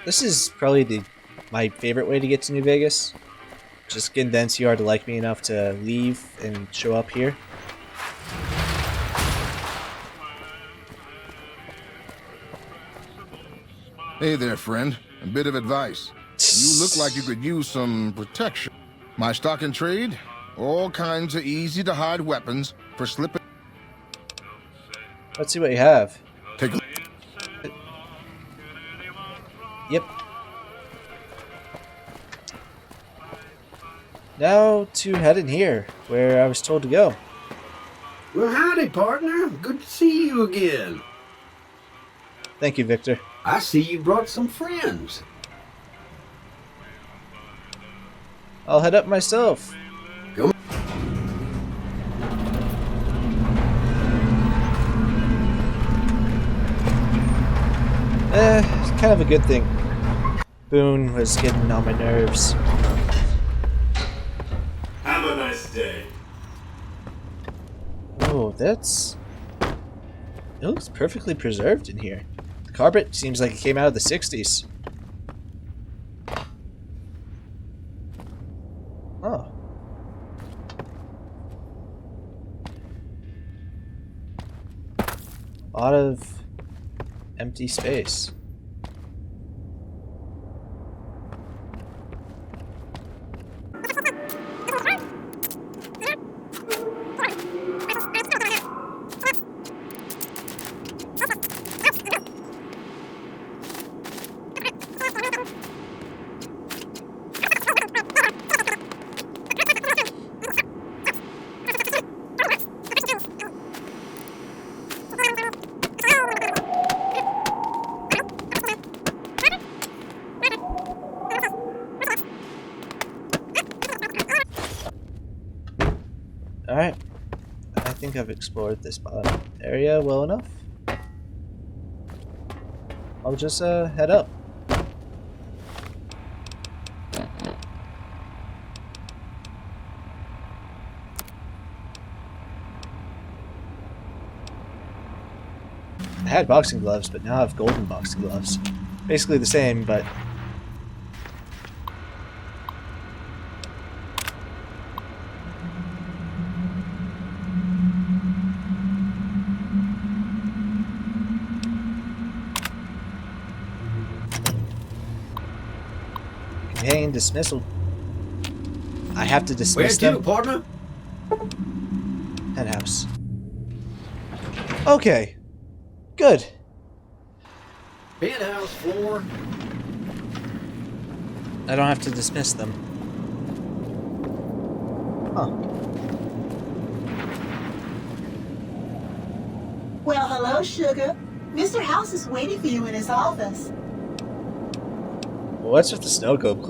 This is probably my favorite way to get to New Vegas. Just convince you are to like me enough to leave and show up here. Hey there, friend. A bit of advice. You look like you could use some protection. My stock and trade? All kinds of easy-to-hide weapons for slipping. Let's see what you have. Take a Yep. Now to head in here, where I was told to go. Well, howdy, partner. Good to see you again. Thank you, Victor. I see you brought some friends. I'll head up myself. Come It's kind of a good thing. Boone was getting on my nerves. Have a nice day. Oh, it looks perfectly preserved in here. The carpet seems like it came out of the 60s. Oh. A lot of empty space. Alright, I think I've explored this bottom area well enough. I'll just head up. I had boxing gloves, but now I have golden boxing gloves. Basically the same, but companion dismissal. I have to dismiss Where them. to, partner? Penthouse. Okay. Good. Penthouse floor. I don't have to dismiss them. Huh. Well, hello, Sugar. Mr. House is waiting for you in his office. What's with the snow globe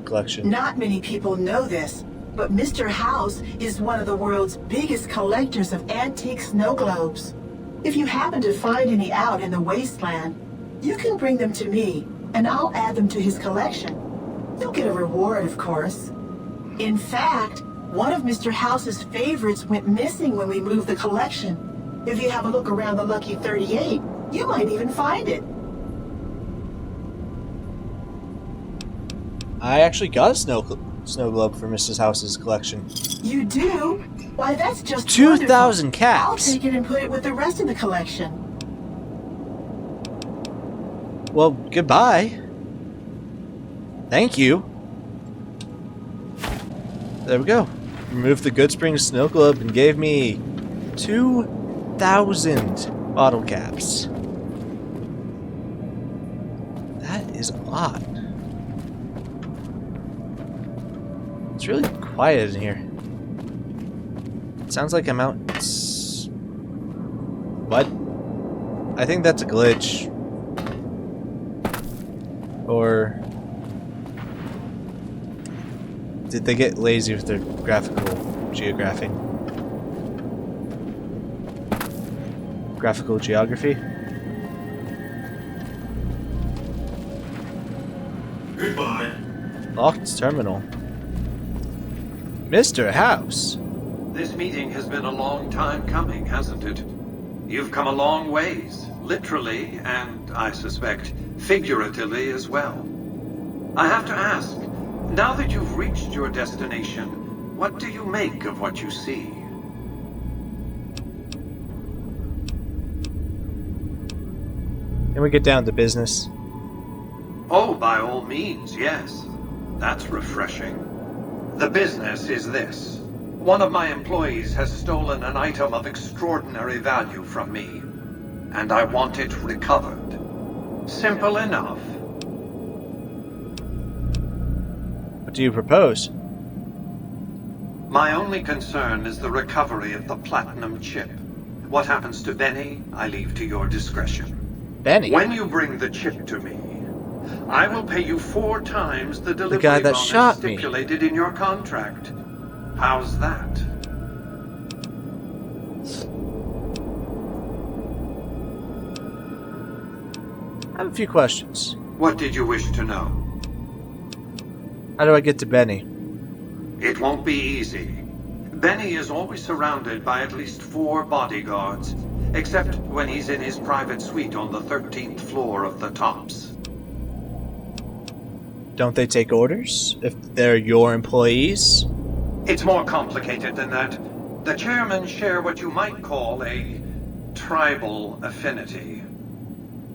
collection? Not many people know this, but Mr. House is one of the world's biggest collectors of antique snow globes. If you happen to find any out in the wasteland, you can bring them to me, and I'll add them to his collection. You'll get a reward, of course. In fact, one of Mr. House's favorites went missing when we moved the collection. If you have a look around the Lucky 38, you might even find it. I actually got a snow globe for Mrs. House's collection. You do? Why, that's just 2,000 wonderful. caps. I'll take it and put it with the rest of the collection. Well, goodbye. Thank you. There we go. Removed the Good Springs snow globe and gave me 2,000 bottle caps. That is a lot. It's really quiet in here. It sounds like I'm out. What? I think that's a glitch. Or did they get lazy with their graphical geography? Graphical geography? Goodbye. Locked terminal. Mr. House. This meeting has been a long time coming, hasn't it? You've come a long ways, literally, and I suspect figuratively as well. I have to ask, now that you've reached your destination, what do you make of what you see? Can we get down to business? Oh, by all means, yes. That's refreshing. The business is this. One of my employees has stolen an item of extraordinary value from me, and I want it recovered. Simple enough. What do you propose? My only concern is the recovery of the platinum chip. What happens to Benny, I leave to your discretion. Benny? When you bring the chip to me, I will pay you 4 times the delivery guy that bonus shot me. stipulated in your contract. How's that? I have a few questions. What did you wish to know? How do I get to Benny? It won't be easy. Benny is always surrounded by at least 4 bodyguards, except when he's in his private suite on the 13th floor of the Tops. Don't they take orders if they're your employees? It's more complicated than that. The chairmen share what you might call a tribal affinity.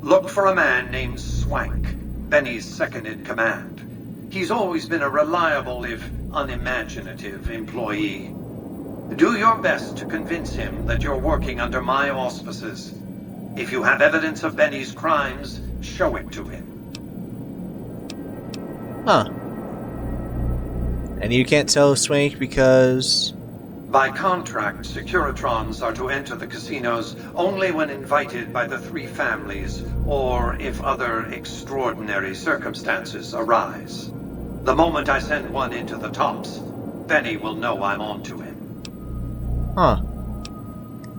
Look for a man named Swank, Benny's second-in-command. He's always been a reliable, if unimaginative, employee. Do your best to convince him that you're working under my auspices. If you have evidence of Benny's crimes, show it to him. Huh. And you can't tell Swank because... By contract, Securitrons are to enter the casinos only when invited by the 3 families, or if other extraordinary circumstances arise. The moment I send one into the Tops, Benny will know I'm on to him. Huh.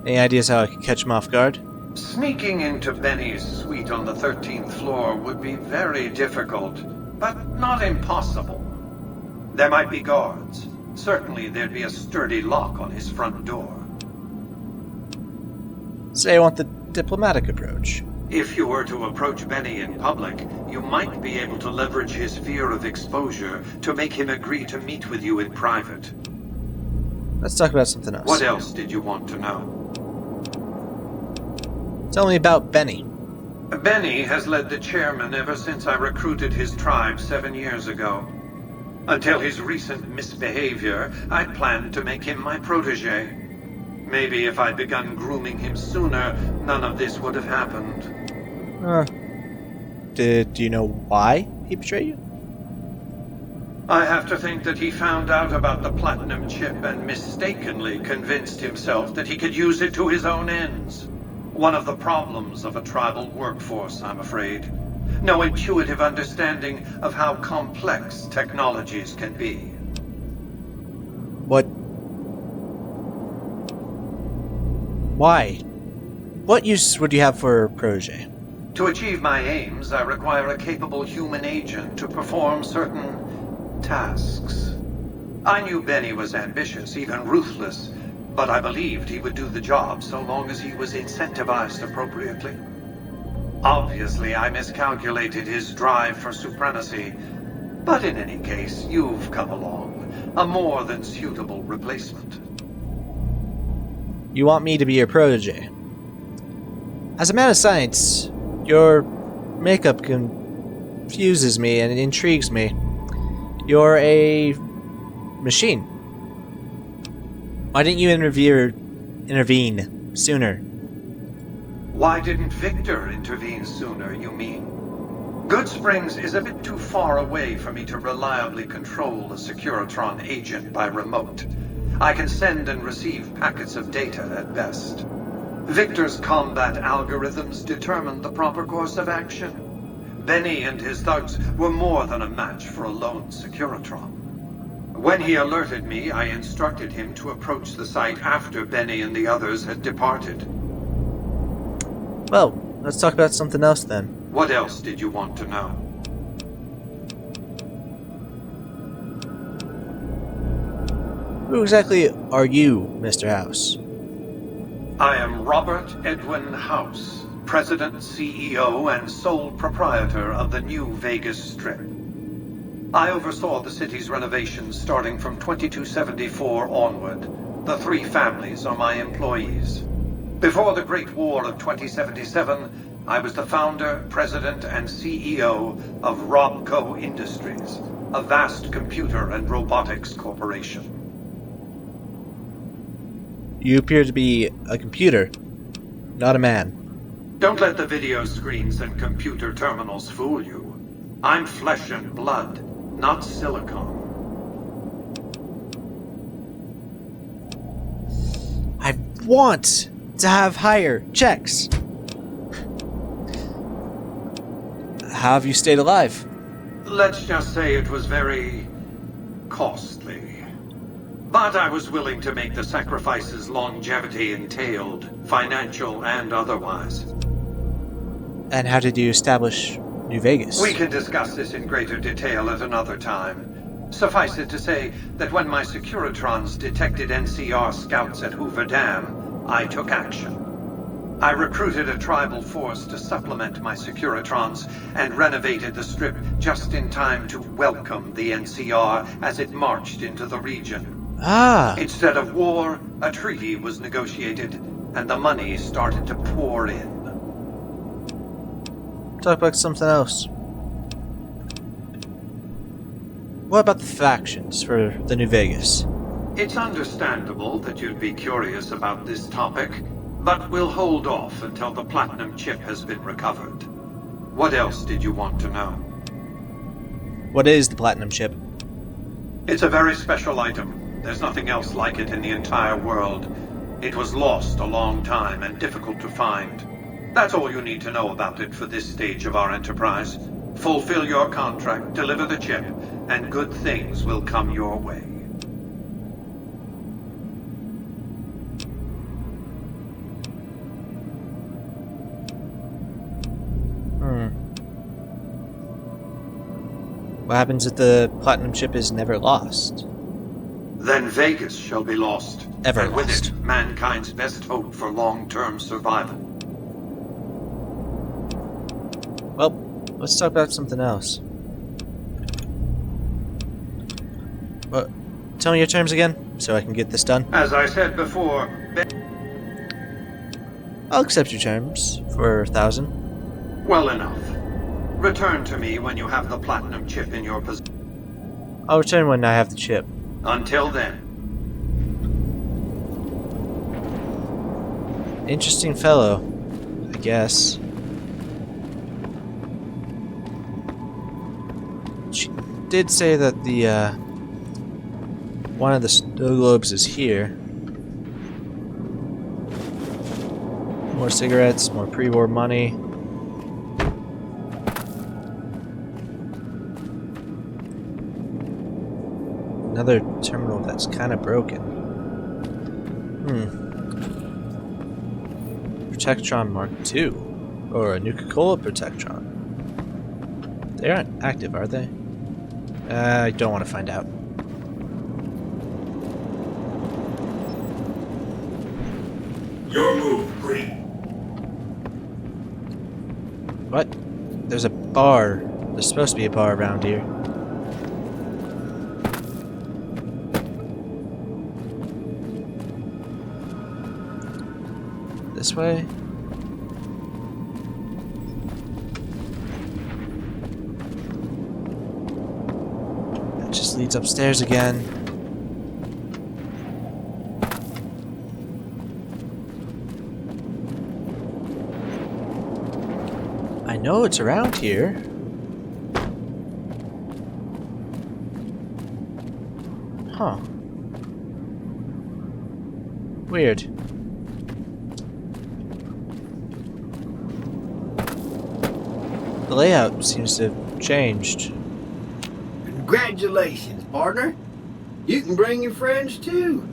Any ideas how I could catch him off guard? Sneaking into Benny's suite on the 13th floor would be very difficult, but not impossible. There might be guards. Certainly there'd be a sturdy lock on his front door. Say I want the diplomatic approach. If you were to approach Benny in public, you might be able to leverage his fear of exposure to make him agree to meet with you in private. Let's talk about something else. What else did you want to know? Tell me about Benny. Benny has led the chairman ever since I recruited his tribe 7 years ago. Until his recent misbehavior, I'd planned to make him my protege. Maybe if I'd begun grooming him sooner, none of this would have happened. Do you know why he betrayed you? I have to think that he found out about the platinum chip and mistakenly convinced himself that he could use it to his own ends. One of the problems of a tribal workforce, I'm afraid. No intuitive understanding of how complex technologies can be. What? Why? What use would you have for a protege? To achieve my aims, I require a capable human agent to perform certain tasks. I knew Benny was ambitious, even ruthless, but I believed he would do the job so long as he was incentivized appropriately. Obviously, I miscalculated his drive for supremacy, but in any case, you've come along, a more than suitable replacement. You want me to be your protege? As a man of science, your makeup confuses me and it intrigues me. You're a machine. Why didn't you intervene sooner? Why didn't Victor intervene sooner, you mean? Goodsprings is a bit too far away for me to reliably control a Securitron agent by remote. I can send and receive packets of data at best. Victor's combat algorithms determined the proper course of action. Benny and his thugs were more than a match for a lone Securitron. When he alerted me, I instructed him to approach the site after Benny and the others had departed. Well, let's talk about something else then. What else did you want to know? Who exactly are you, Mr. House? I am Robert Edwin House, President, CEO, and sole proprietor of the New Vegas Strip. I oversaw the city's renovations starting from 2274 onward. The three families are my employees. Before the Great War of 2077, I was the founder, president, and CEO of Robco Industries, a vast computer and robotics corporation. You appear to be a computer, not a man. Don't let the video screens and computer terminals fool you. I'm flesh and blood, not silicone. I want to have higher checks. How have you stayed alive? Let's just say it was very costly. But I was willing to make the sacrifices longevity entailed, financial and otherwise. And how did you establish New Vegas? We can discuss this in greater detail at another time. Suffice it to say that when my Securitrons detected NCR scouts at Hoover Dam, I took action. I recruited a tribal force to supplement my Securitrons and renovated the Strip just in time to welcome the NCR as it marched into the region. Instead of war, a treaty was negotiated, and the money started to pour in. Talk about something else. What about the factions for the New Vegas? It's understandable that you'd be curious about this topic, but we'll hold off until the platinum chip has been recovered. What else did you want to know? What is the platinum chip? It's a very special item. There's nothing else like it in the entire world. It was lost a long time and difficult to find. That's all you need to know about it for this stage of our enterprise. Fulfill your contract, deliver the chip, and good things will come your way. What happens if the platinum chip is never lost? Then Vegas shall be lost. Ever and with lost. it, mankind's best hope for long-term survival. Well, let's talk about something else. What? Tell me your terms again, so I can get this done. As I said before, I'll accept your terms for 1,000. well enough. Return to me when you have the platinum chip in your possession. I'll return when I have the chip. Until then. Interesting fellow, I guess. She did say that the, one of the snow globes is here. More cigarettes, more pre-war money. Another terminal that's kind of broken. Protectron Mark II. Or a Nuka-Cola Protectron. They aren't active, are they? I don't want to find out. Your move, Green. What? There's a bar. There's supposed to be a bar around here. This way? That just leads upstairs again. I know it's around here. Huh. Weird. The layout seems to have changed. Congratulations, partner. You can bring your friends too.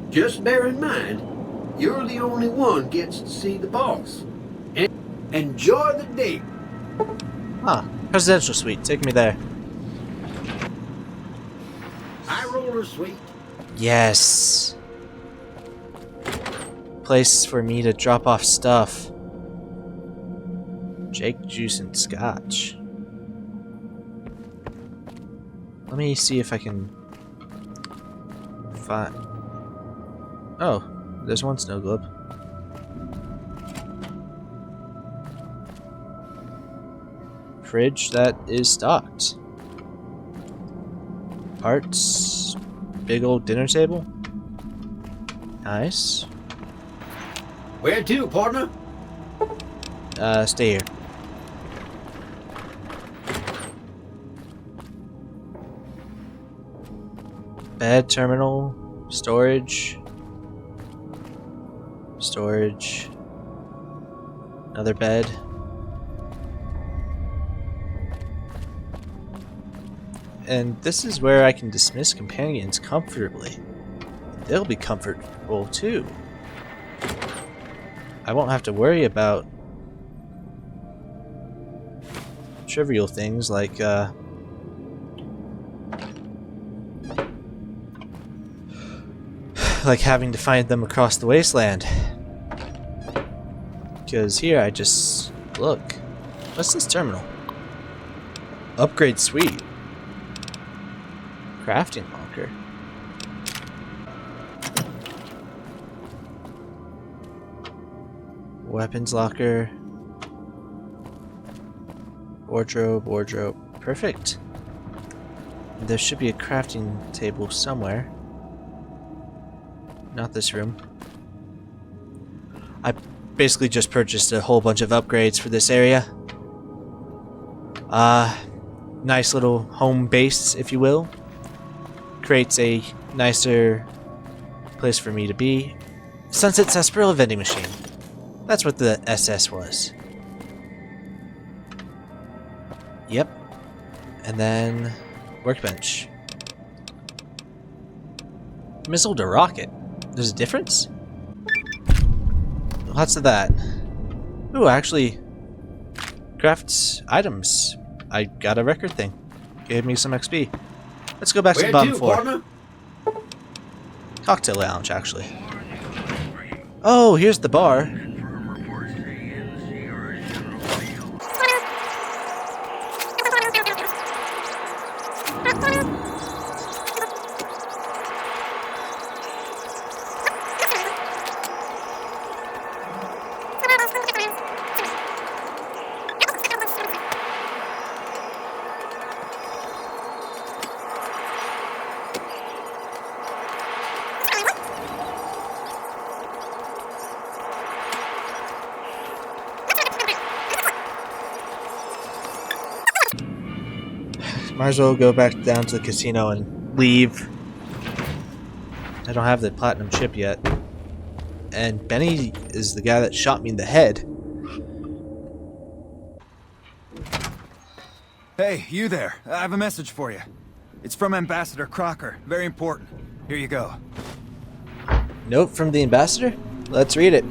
Just bear in mind, you're the only one gets to see the boss. And enjoy the day. Ah, presidential suite. Take me there. High roller suite. Yes. place for me to drop off stuff. Jake juice and scotch. Let me see if I can find. Oh, there's one snow globe. Fridge that is stocked. Parts. Big old dinner table. Nice. Where to, partner? Stay here. Bed, terminal, storage. Storage. Another bed. And this is where I can dismiss companions comfortably. They'll be comfortable too. I won't have to worry about trivial things like having to find them across the wasteland. Because here I just look. What's this terminal? Upgrade suite. Crafting locker. Weapons locker. Wardrobe, wardrobe. Perfect. There should be a crafting table somewhere. Not this room. I basically just purchased a whole bunch of upgrades for this area. Nice little home base, if you will. Creates a nicer place for me to be. Sunset Sarsaparilla vending machine. That's what the SS was. Yep. And then workbench. Missile to rocket. There's a difference? Lots of that. Ooh, actually crafts items. I got a record thing. Gave me some XP. Let's go back to the bottom floor. Partner? Cocktail lounge, actually. Oh, here's the bar. Might as well go back down to the casino and leave. I don't have the platinum chip yet. And Benny is the guy that shot me in the head. Hey, you there. I have a message for you. It's from Ambassador Crocker. Very important. Here you go. Note from the ambassador? Let's read it.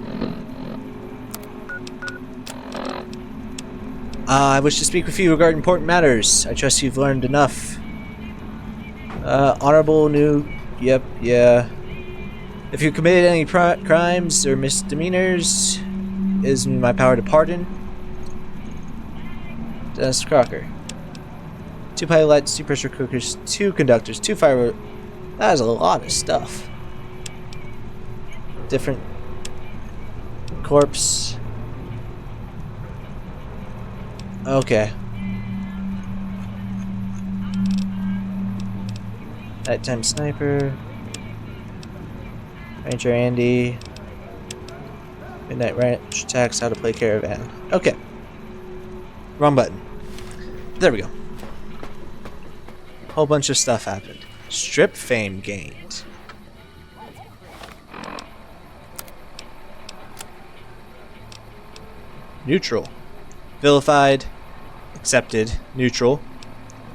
I wish to speak with you regarding important matters. I trust you've learned enough. Honorable new... Yep, yeah. If you committed any crimes or misdemeanors, it is in my power to pardon. Dennis Crocker. 2 pilots, 2 pressure cookers, 2 conductors, 2 fire... That is a lot of stuff. Different... corpse... Okay. Nighttime sniper. Ranger Andy. Midnight ranch attacks, how to play caravan. Okay. Wrong button. There we go. Whole bunch of stuff happened. Strip fame gained. Neutral. Vilified, accepted, neutral,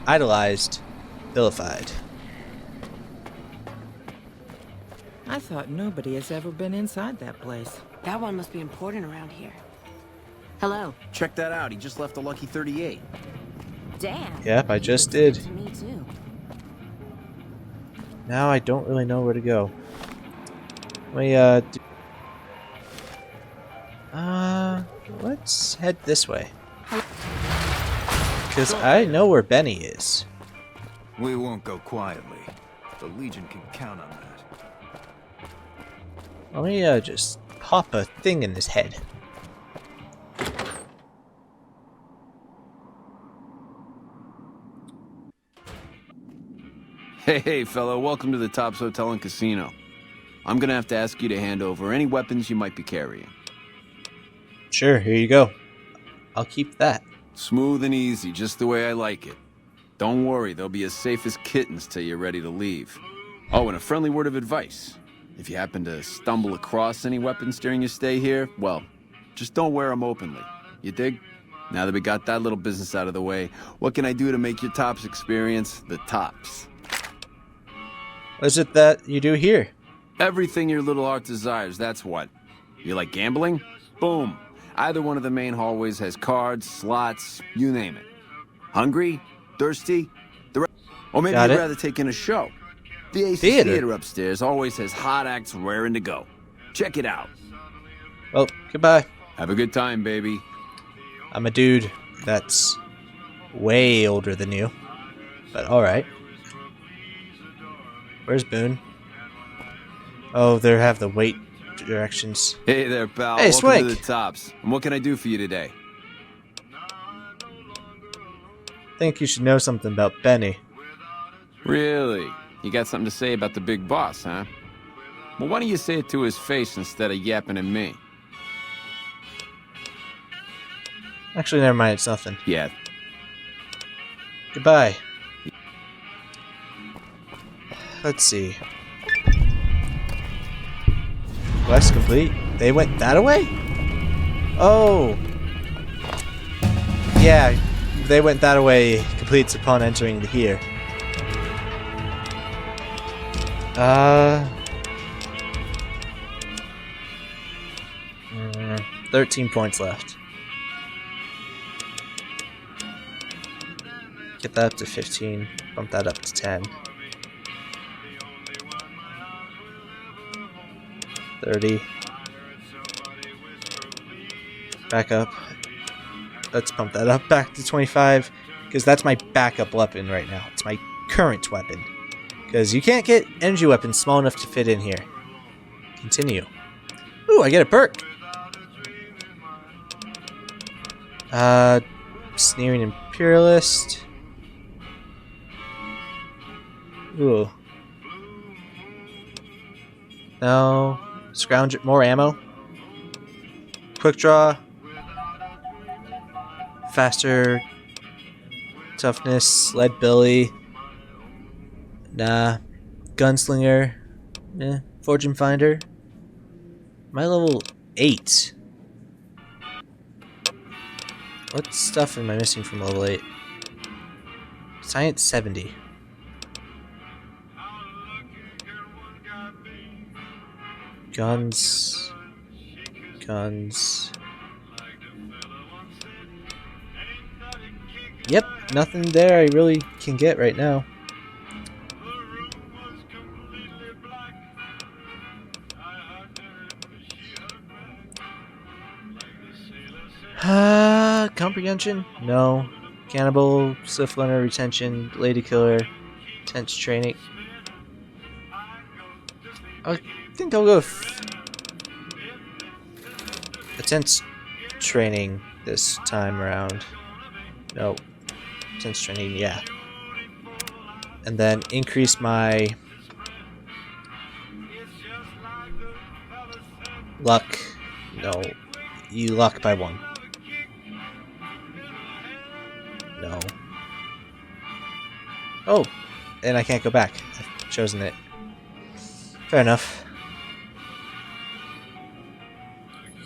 idolized, vilified. I thought nobody has ever been inside that place. That one must be important around here. Hello. Check that out. He just left a lucky 38. Damn. Yep, I just did. To me too. Now I don't really know where to go. Let me Let's head this way. Because I know where Benny is. We won't go quietly. The Legion can count on that. Let me just pop a thing in his head. Hey, fellow, welcome to the Tops Hotel and Casino. I'm gonna have to ask you to hand over any weapons you might be carrying. Sure, here you go. I'll keep that. Smooth and easy, just the way I like it. Don't worry, they'll be as safe as kittens till you're ready to leave. Oh, and a friendly word of advice. If you happen to stumble across any weapons during your stay here, well, just don't wear them openly. You dig? Now that we got that little business out of the way, what can I do to make your Tops experience the tops? What is it that you do here? Everything your little heart desires, that's what. You like gambling? Boom. Either one of the main hallways has cards, slots, you name it. Hungry? Thirsty? Or maybe Got you'd it. rather take in a show. The Aces Theater upstairs always has hot acts raring to go. Check it out. Well, goodbye. Have a good time, baby. I'm a dude that's way older than you. But alright. Where's Boone? Oh, they have the weight directions. Hey there, pal. Hey, Welcome Swink. to the Tops. And what can I do for you today? I think you should know something about Benny. Really? You got something to say about the big boss, huh? Well, why don't you say it to his face instead of yapping at me? Actually, never mind, it's nothing. Yeah. Goodbye. Let's see. Quest complete. They went that way? Oh. Yeah, they went that way. Completes upon entering here. 13 points left. Get that up to 15. Bump that up to 10. 30. Back up. Let's pump that up back to 25. Because that's my backup weapon right now. It's my current weapon. Because you can't get energy weapons small enough to fit in here. Continue. Ooh, I get a perk. Sneering Imperialist. Ooh. No. Scrounger, more ammo. Quick draw. Faster. Toughness. Lead Billy. Nah. Gunslinger. Fortune Finder. My level 8. What stuff am I missing from level 8? Science 70. Guns. Guns. Yep, nothing there I really can get right now. Comprehension? No. Cannibal, Swift Learner, Retention, Lady Killer, Tense Training. I think I'll go with Tense Training this time around. No. Tense Training, yeah. And then increase my luck. No. You luck by 1. No. Oh, and I can't go back. I've chosen it. Fair enough.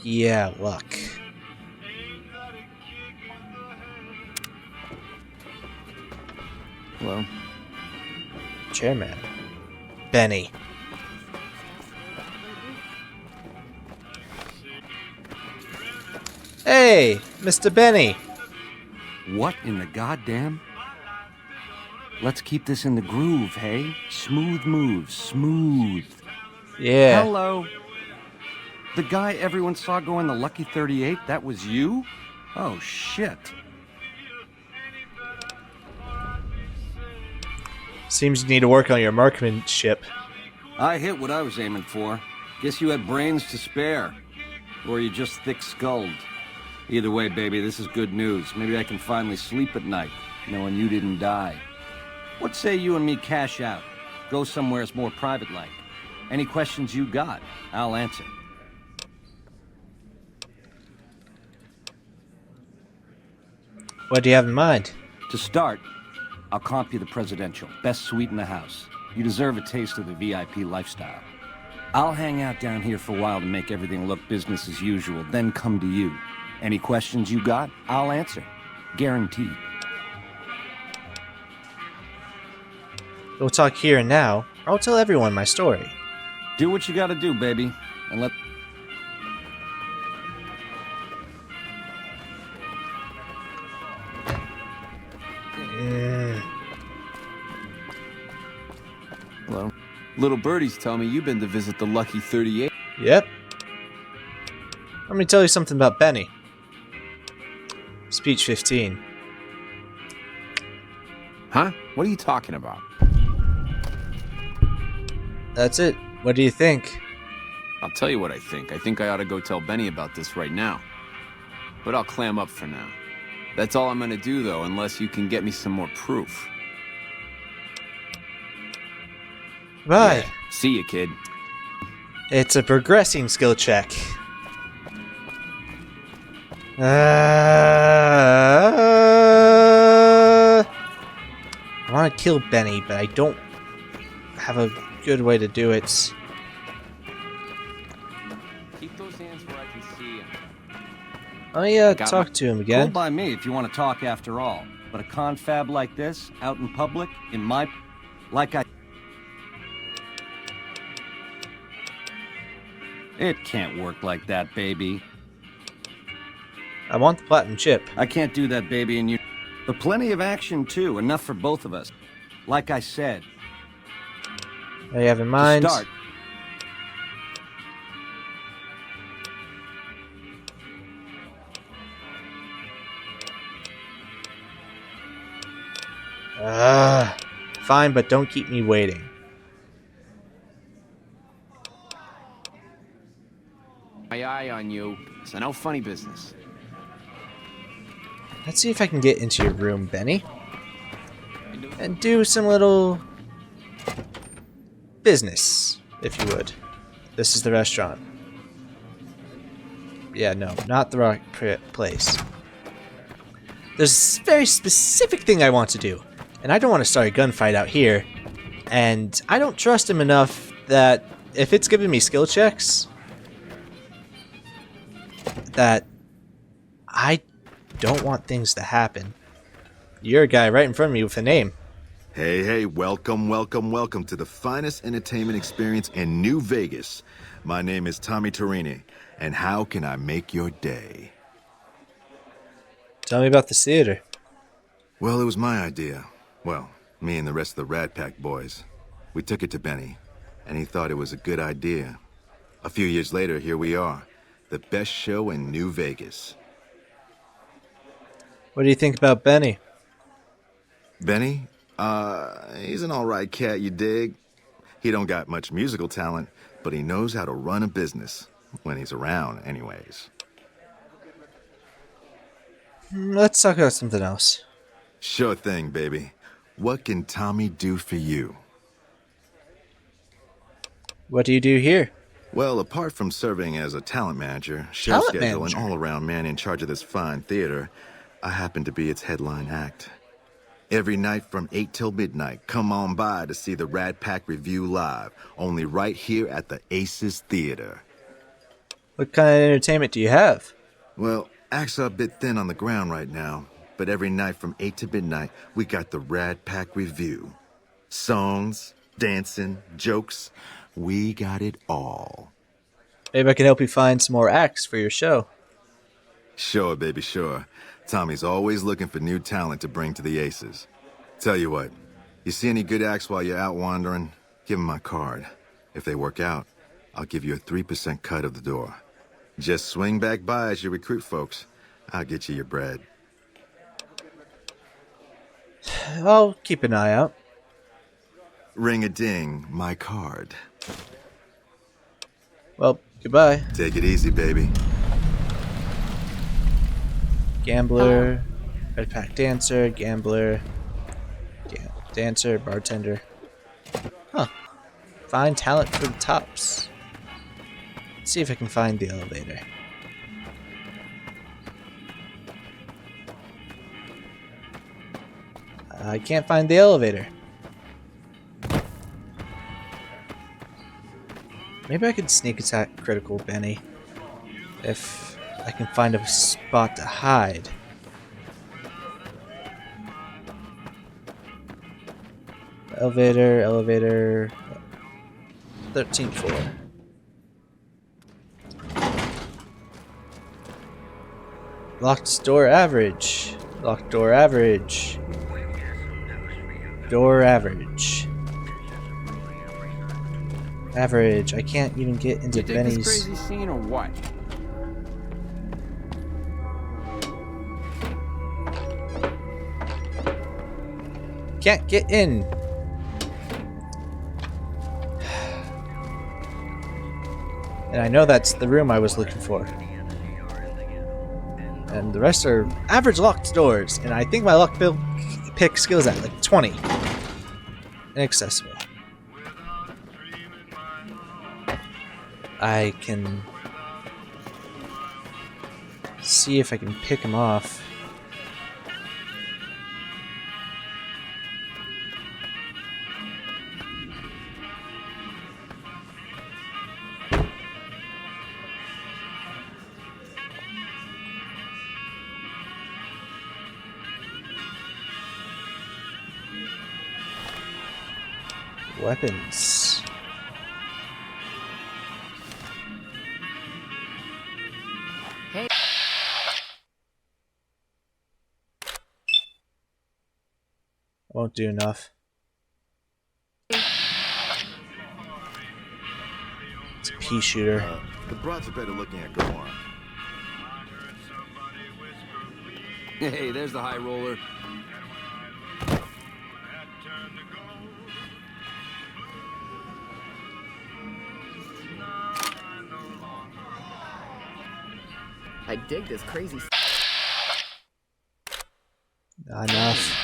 Yeah, luck. Hello. Chairman. Benny. Hey, Mr. Benny. What in the goddamn? Let's keep this in the groove, hey? Smooth moves, smooth. Yeah. Hello. The guy everyone saw go in the Lucky 38, that was you? Oh, shit. Seems you need to work on your marksmanship. I hit what I was aiming for. Guess you had brains to spare. Or you just thick-skulled. Either way, baby, this is good news. Maybe I can finally sleep at night, knowing you didn't die. What say you and me cash out? Go somewheres more private-like. Any questions you got, I'll answer. What do you have in mind? To start, I'll comp you the presidential. Best suite in the house. You deserve a taste of the VIP lifestyle. I'll hang out down here for a while to make everything look business as usual, then come to you. Any questions you got, I'll answer. Guaranteed. We'll talk here and now, or I'll tell everyone my story. Do what you gotta do, baby. And let... Hello. Little birdies tell me you've been to visit the Lucky 38. Yep. Let me tell you something about Benny. Speech 15. Huh? What are you talking about? That's it. What do you think? I'll tell you what I think. I think I ought to go tell Benny about this right now. But I'll clam up for now. That's all I'm gonna do, though, unless you can get me some more proof. Bye. Yeah. See you, kid. It's a progressing skill check. I want to kill Benny, but I don't have a good way to do it. Keep those hands where I can see him. Let me talk to him Cool again. by me if you want to talk after all. But a confab like this, out in public, in my... Like I... It can't work like that, baby. I want the platinum chip. I can't do that, baby, and you... But plenty of action, too. Enough for both of us. Like I said. What do you have in mind? To start. Fine, but don't keep me waiting. My eye on you. So no funny business. Let's see if I can get into your room, Benny. And do some little business, if you would. This is the restaurant. Yeah, no, not the right place. There's a very specific thing I want to do. And I don't want to start a gunfight out here. And I don't trust him enough that if it's giving me skill checks, that I don't want things to happen. You're a guy right in front of me with a name. Hey, welcome to the finest entertainment experience in New Vegas. My name is Tommy Torini, and how can I make your day? Tell me about the theater. Well, it was my idea. Well, me and the rest of the Rat Pack boys. We took it to Benny, and he thought it was a good idea. A few years later, here we are. The best show in New Vegas. What do you think about Benny? Benny? He's an alright cat, you dig? He don't got much musical talent, but he knows how to run a business. When he's around, anyways. Let's talk about something else. Sure thing, baby. What can Tommy do for you? What do you do here? Well, apart from serving as a talent manager, show schedule, and all-around man in charge of this fine theater, I happen to be its headline act. Every night from 8 till midnight, come on by to see the Rat Pack Review live, only right here at the Aces Theater. What kind of entertainment do you have? Well, acts are a bit thin on the ground right now, but every night from 8 to midnight, we got the Rat Pack Review. Songs, dancing, jokes, we got it all. Maybe I can help you find some more acts for your show. Sure, baby, sure. Tommy's always looking for new talent to bring to the Aces. Tell you what, you see any good acts while you're out wandering, give them my card. If they work out, I'll give you a 3% cut of the door. Just swing back by as you recruit folks. I'll get you your bread. I'll keep an eye out. Ring-a-ding, my card. Well, goodbye. Take it easy, baby. Gambler, red pack dancer, gambler, dancer, bartender. Huh. Find talent for the tops. Let's see if I can find the elevator. I can't find the elevator. Maybe I could sneak attack critical Benny if I can find a spot to hide. Elevator, 13th floor. Locked door average. Locked door average. Door average. Average. I can't even get into Benny's. This crazy scene or what? Can't get in. And I know that's the room I was looking for. And the rest are average locked doors. And I think my lock pick skill is at like 20. Inaccessible. I can see if I can pick him off. Weapons. Hey. Won't do enough. It's a pea shooter. The broads are better looking at go on. Hey, there's the high roller. I dig this crazy. Not enough.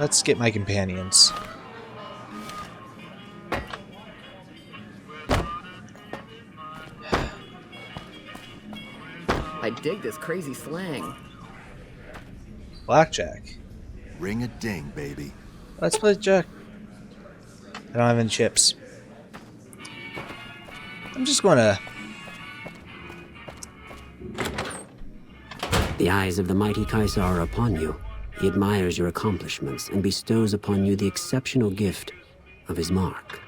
Let's get my companions. I dig this crazy slang. Blackjack. Ring a ding, baby. Let's play Jack. I don't have any chips. I'm just gonna... The eyes of the mighty Kaisar are upon you. He admires your accomplishments and bestows upon you the exceptional gift of his mark.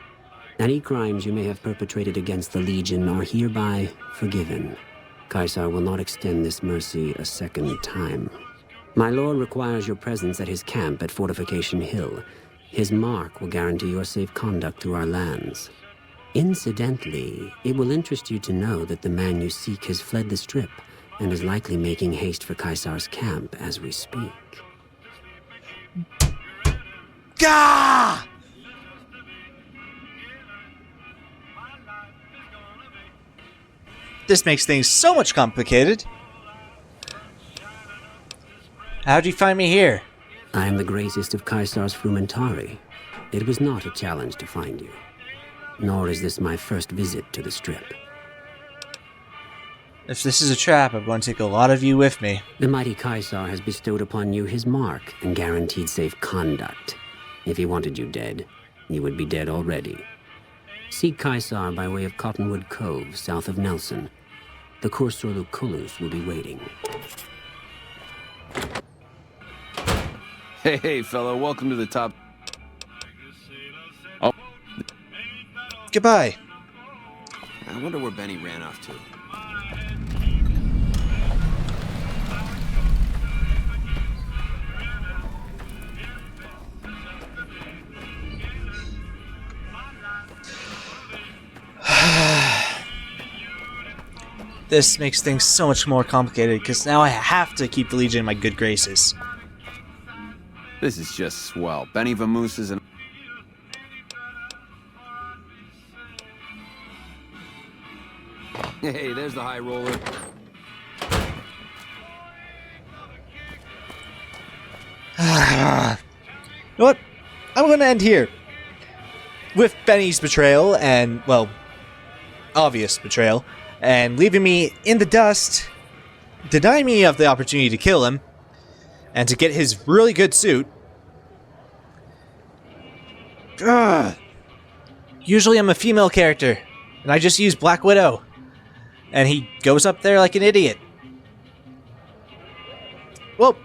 Any crimes you may have perpetrated against the Legion are hereby forgiven. Kaisar will not extend this mercy a second time. My lord requires your presence at his camp at Fortification Hill. His mark will guarantee your safe conduct through our lands. Incidentally, it will interest you to know that the man you seek has fled the Strip and is likely making haste for Kaisar's camp as we speak. Gah! This makes things so much complicated. How'd you find me here? I am the greatest of Kaisar's Frumentari. It was not a challenge to find you. Nor is this my first visit to the Strip. If this is a trap, I'm going to take a lot of you with me. The mighty Kaisar has bestowed upon you his mark and guaranteed safe conduct. If he wanted you dead, you would be dead already. Seek Kaisar by way of Cottonwood Cove, south of Nelson. The Kursor Lucullus will be waiting. Hey, fellow, welcome to the top. Oh. Goodbye. I wonder where Benny ran off to. this makes things so much more complicated, because now I have to keep the Legion in my good graces. This is just swell. Benny Vamoose is an... Hey, there's the high roller. You know what? I'm going to end here. With Benny's betrayal and, well, obvious betrayal, and leaving me in the dust, denying me of the opportunity to kill him, and to get his really good suit. Usually I'm a female character, and I just use Black Widow. And he goes up there like an idiot. Well,